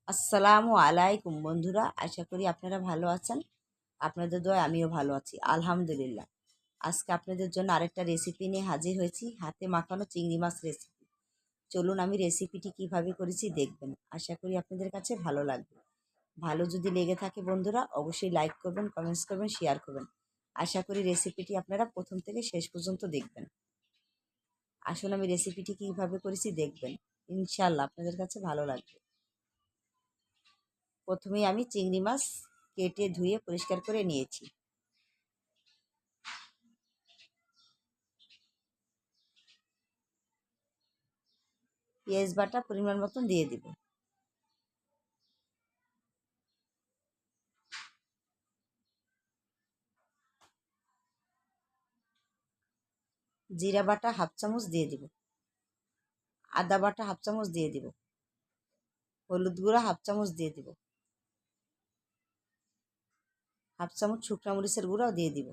আসসালামু আলাইকুম বন্ধুরা, আশা করি আপনারা ভালো আছেন। আপনাদের দোয়ায় আমিও ভালো আছি, আলহামদুলিল্লাহ। আজকে আপনাদের জন্য আরেকটা রেসিপি নিয়ে হাজির হয়েছি, হাতে মাখানো চিংড়ি মাছ রেসিপি। চলুন আমি রেসিপিটি কিভাবে করেছি দেখবেন। আশা করি আপনাদের কাছে ভালো লাগবে। ভালো যদি লেগে থাকে বন্ধুরা, অবশ্যই লাইক করবেন, কমেন্টস করবেন, শেয়ার করবেন। আশা করি রেসিপিটি আপনারা প্রথম থেকে শেষ পর্যন্ত দেখবেন। আসলে আমি রেসিপিটি কিভাবে করেছি দেখবেন, ইনশাল্লাহ আপনাদের কাছে ভালো লাগবে। প্রথমেই আমি চিংড়ি মাছ কেটে ধুয়ে পরিষ্কার করে নিয়েছি। পেঁয়াজ বাটা পরিমাণ মতন দিয়ে দিব। জিরা বাটা হাফ চামচ দিয়ে দিব। আদা বাটা হাফ চামচ দিয়ে দিব। হলুদ গুঁড়া হাফ চামচ দিয়ে দিব। হাফ চামচ শুকনো মরিচের গুঁড়াও দিয়ে দিব।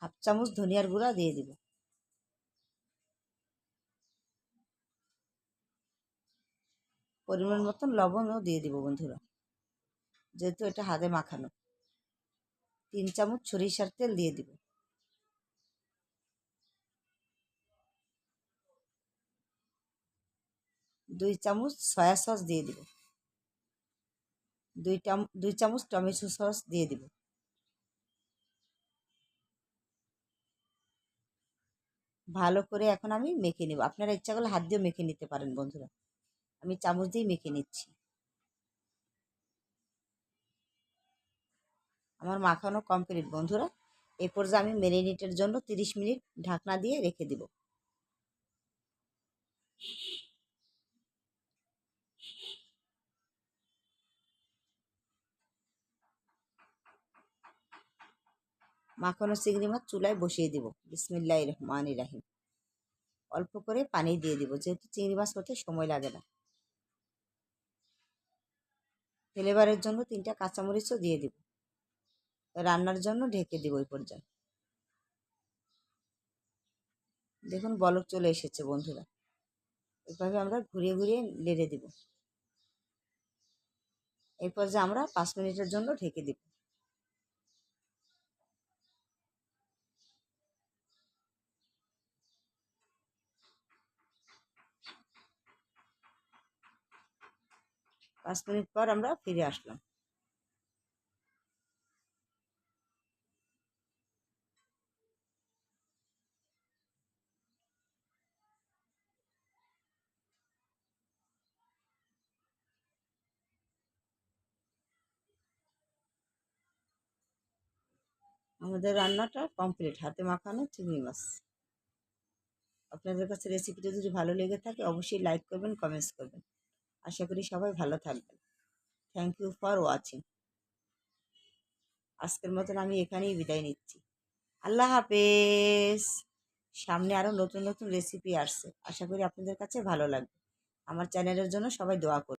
হাফ চামচ ধনিয়ার গুঁড়া দিয়ে দিব। পরিমাণ মতন লবণও দিয়ে দিব বন্ধুরা, যেহেতু এটা হাতে মাখানো। 3 চামচ সরিষার তেল দিয়ে দিব। 2 চামচ সয়া সস দিয়ে দিব। 2 চামচ টমেটো সস দিয়ে দিব। ভালো করে এখন আমি মেখে নেব। আপনারা ইচ্ছা করলে হাত দিয়েও মেখে নিতে পারেন বন্ধুরা। আমি চামচ দিয়ে মেখে নিচ্ছি। আমার মাখানো কমপ্লিট বন্ধুরা। এই পর্যায়ে আমি ম্যারিনেটের জন্য 30 মিনিট ঢাকনা দিয়ে রেখে দিব। মাখানো চিংড়ি মাছ চুলায় বসিয়ে দিব। বিসমিল্লাহির রহমানির রহিম। অল্প করে পানি দিয়ে দিব, যেহেতু চিংড়ি মাছ হতে সময় লাগে না। ফ্লেভারের জন্য 3টা কাঁচামরিচও দিয়ে দিব। রান্নার জন্য ঢেকে দিব। ওই পর্যায়ে দেখুন বলক চলে এসেছে বন্ধুরা। এভাবে আমরা ঘুরিয়ে ঘুরিয়ে নেড়ে দিব। এই পর্যায়ে আমরা 5 মিনিটের জন্য ঢেকে দিব। পাঁচ মিনিট পর আমরা ফিরে আসলাম। আমাদের রান্নাটা কমপ্লিট, হাতে মাখানো চিংড়ি মাছ। আপনাদের কাছে রেসিপিটা যদি ভালো লেগে থাকে অবশ্যই লাইক করবেন, কমেন্টস করবেন। আশা করি সবাই ভালো থাকবেন। Thank you for watching. আজকের মতন আমি এখানেই বিদায় নিচ্ছি। আল্লাহ হাফেজ। সামনে আরও নতুন নতুন রেসিপি আসছে, আশা করি আপনাদের কাছে ভালো লাগবে। আমার চ্যানেলের জন্য সবাই দোয়া করুন।